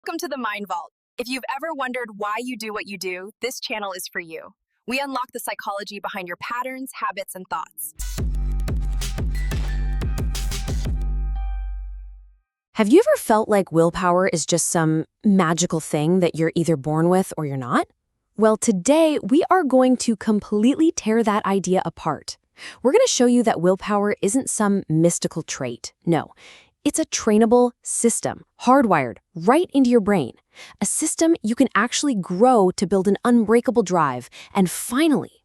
Welcome to the Mind Vault. If you've ever wondered why you do what you do, this channel is for you. We unlock the psychology behind your patterns, habits, and thoughts. Have you ever felt like willpower is just some magical thing that you're either born with or you're not? Well, today we are going to completely tear that idea apart. We're going to show you that willpower isn't some mystical trait. No, it's a trainable system, hardwired right into your brain. A system you can actually grow to build an unbreakable drive and finally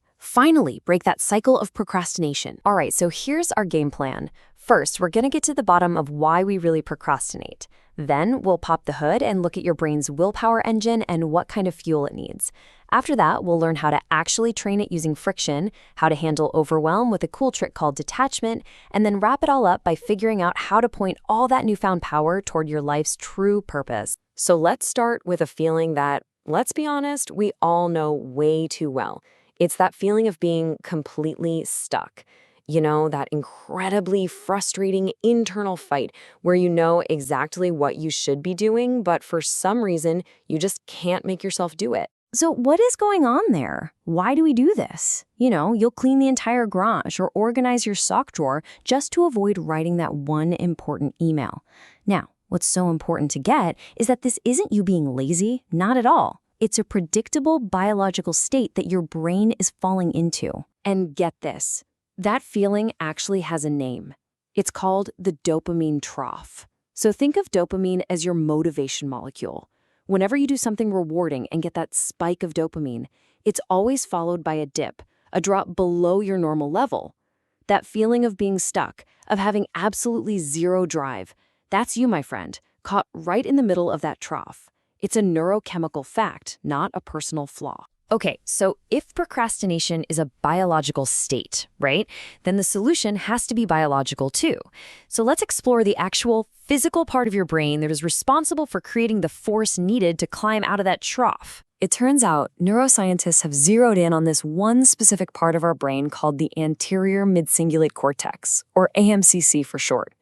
break that cycle of procrastination. All right, so here's our game plan. First, we're going to get to the bottom of why we really procrastinate. Then we'll pop the hood and look at your brain's willpower engine and what kind of fuel it needs. After that, we'll learn how to actually train it using friction, how to handle overwhelm with a cool trick called detachment, and then wrap it all up by figuring out how to point all that newfound power toward your life's true purpose. So let's start with a feeling that, let's be honest, we all know way too well. It's that feeling of being completely stuck. You know, that incredibly frustrating internal fight where you know exactly what you should be doing, but for some reason, you just can't make yourself do it. So what is going on there? Why do we do this? You know, you'll clean the entire garage or organize your sock drawer just to avoid writing that one important email. Now, what's so important to get is that this isn't you being lazy, not at all. It's a predictable biological state that your brain is falling into. And get this. That feeling actually has a name. It's called the dopamine trough. So think of dopamine as your motivation molecule. Whenever you do something rewarding and get that spike of dopamine, it's always followed by a dip, a drop below your normal level. That feeling of being stuck, of having absolutely zero drive, that's you, my friend, caught right in the middle of that trough. It's a neurochemical fact, not a personal flaw. Okay, so if procrastination is a biological state, right, then the solution has to be biological too. So let's explore the actual physical part of your brain that is responsible for creating the force needed to climb out of that trough. It turns out neuroscientists have zeroed in on this one specific part of our brain called the anterior midcingulate cortex, or AMCC for short.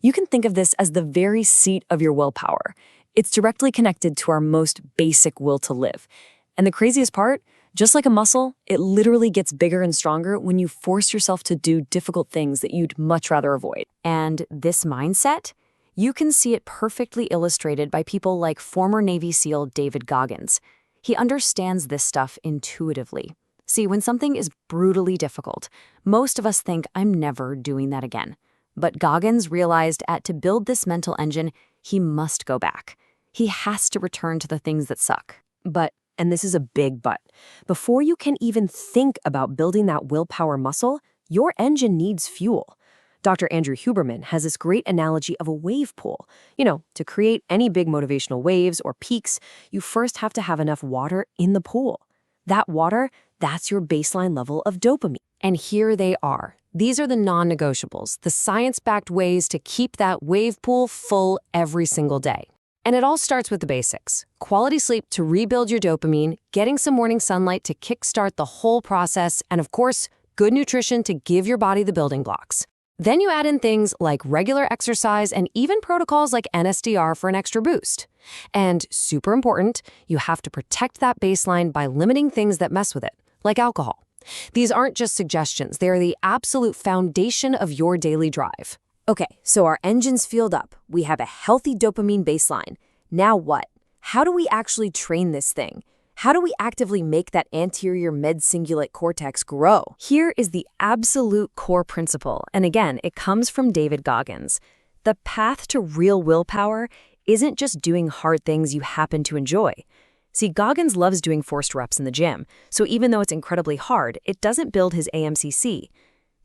You can think of this as the very seat of your willpower. It's directly connected to our most basic will to live. And the craziest part, just like a muscle, it literally gets bigger and stronger when you force yourself to do difficult things that you'd much rather avoid. And this mindset, you can see it perfectly illustrated by people like former Navy SEAL David Goggins. He understands this stuff intuitively. See, when something is brutally difficult, most of us think, I'm never doing that again. But Goggins realized to build this mental engine, he must go back. He has to return to the things that suck. But and this is a big but, before you can even think about building that willpower muscle, your engine needs fuel. Dr. Andrew Huberman has this great analogy of a wave pool. You know, to create any big motivational waves or peaks, you first have to have enough water in the pool. That water, that's your baseline level of dopamine. And here they are. These are the non-negotiables, the science-backed ways to keep that wave pool full every single day. And it all starts with the basics. Quality sleep to rebuild your dopamine, getting some morning sunlight to kickstart the whole process, and of course, good nutrition to give your body the building blocks. Then you add in things like regular exercise and even protocols like NSDR for an extra boost. And super important, you have to protect that baseline by limiting things that mess with it, like alcohol. These aren't just suggestions, they are the absolute foundation of your daily drive. Okay, so our engine's fueled up. We have a healthy dopamine baseline. Now what? How do we actually train this thing? How do we actively make that anterior midcingulate cortex grow? Here is the absolute core principle, and again, it comes from David Goggins. The path to real willpower isn't just doing hard things you happen to enjoy. See, Goggins loves doing forced reps in the gym, so even though it's incredibly hard, it doesn't build his AMCC.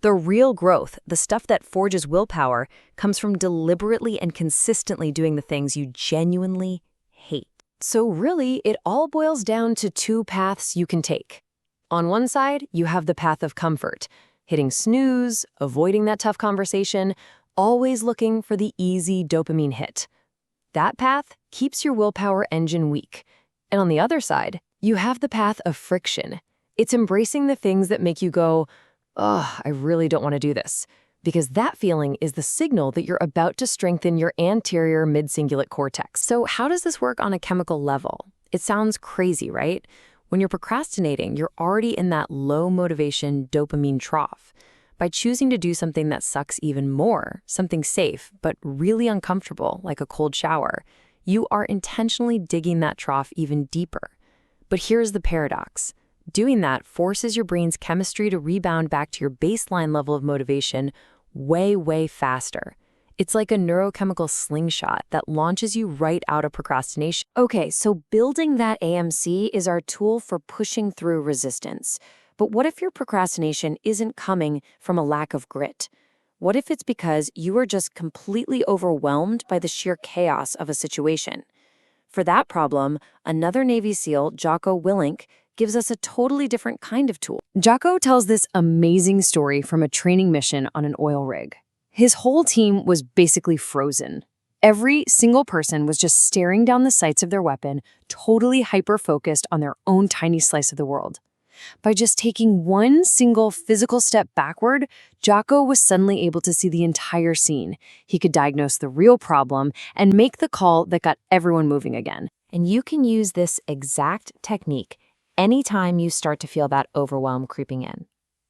The real growth, the stuff that forges willpower, comes from deliberately and consistently doing the things you genuinely hate. So really, it all boils down to two paths you can take. On one side, you have the path of comfort, hitting snooze, avoiding that tough conversation, always looking for the easy dopamine hit. That path keeps your willpower engine weak. And on the other side, you have the path of friction. It's embracing the things that make you go, oh, I really don't want to do this. because that feeling is the signal that you're about to strengthen your anterior mid-cingulate cortex. So how does this work on a chemical level? It sounds crazy, right? When you're procrastinating, you're already in that low motivation dopamine trough. By choosing to do something that sucks even more, something safe but really uncomfortable, like a cold shower, you are intentionally digging that trough even deeper. But here's the paradox. Doing that forces your brain's chemistry to rebound back to your baseline level of motivation way, way faster. It's like a neurochemical slingshot that launches you right out of procrastination. Okay, so building that AMC is our tool for pushing through resistance. But what if your procrastination isn't coming from a lack of grit? What if it's because you are just completely overwhelmed by the sheer chaos of a situation? For that problem, another Navy SEAL, Jocko Willink, gives us a totally different kind of tool. Jocko tells this amazing story from a training mission on an oil rig. His whole team was basically frozen. Every single person was just staring down the sights of their weapon, totally hyper-focused on their own tiny slice of the world. By just taking one single physical step backward, Jocko was suddenly able to see the entire scene. He could diagnose the real problem and make the call that got everyone moving again. And you can use this exact technique anytime you start to feel that overwhelm creeping in.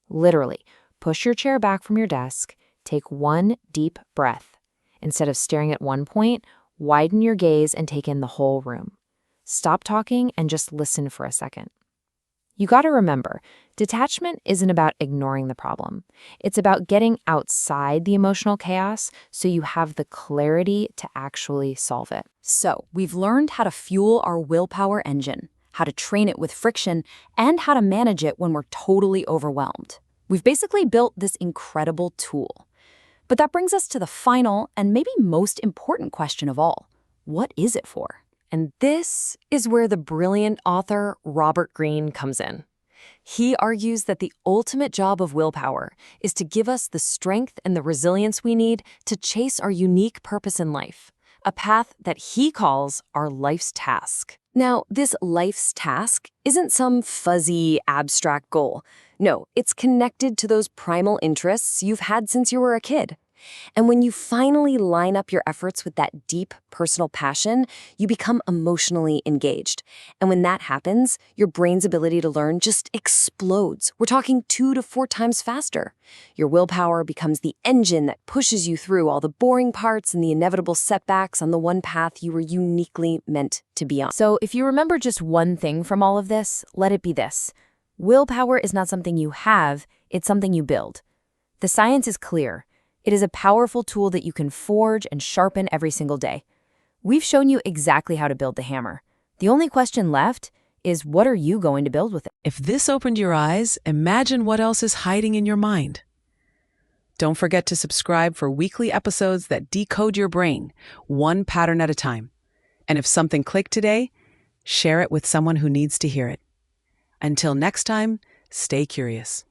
Literally, push your chair back from your desk, take one deep breath. Instead of staring at one point, widen your gaze and take in the whole room. Stop talking and just listen for a second. You gotta remember, detachment isn't about ignoring the problem. It's about getting outside the emotional chaos so you have the clarity to actually solve it. So, we've learned how to fuel our willpower engine, how to train it with friction, and how to manage it when we're totally overwhelmed. We've basically built this incredible tool. But that brings us to the final and maybe most important question of all. What is it for? And this is where the brilliant author Robert Greene comes in. He argues that the ultimate job of willpower is to give us the strength and the resilience we need to chase our unique purpose in life, a path that he calls our life's task. Now, this life's task isn't some fuzzy, abstract goal. No, it's connected to those primal interests you've had since you were a kid. And when you finally line up your efforts with that deep personal passion, you become emotionally engaged. And when that happens, your brain's ability to learn just explodes. We're talking 2 to 4 times faster. Your willpower becomes the engine that pushes you through all the boring parts and the inevitable setbacks on the one path you were uniquely meant to be on. So if you remember just one thing from all of this, let it be this. Willpower is not something you have, it's something you build. The science is clear. It is a powerful tool that you can forge and sharpen every single day. We've shown you exactly how to build the hammer. The only question left is, what are you going to build with it? If this opened your eyes, imagine what else is hiding in your mind. Don't forget to subscribe for weekly episodes that decode your brain, one pattern at a time. And if something clicked today, share it with someone who needs to hear it. Until next time, stay curious.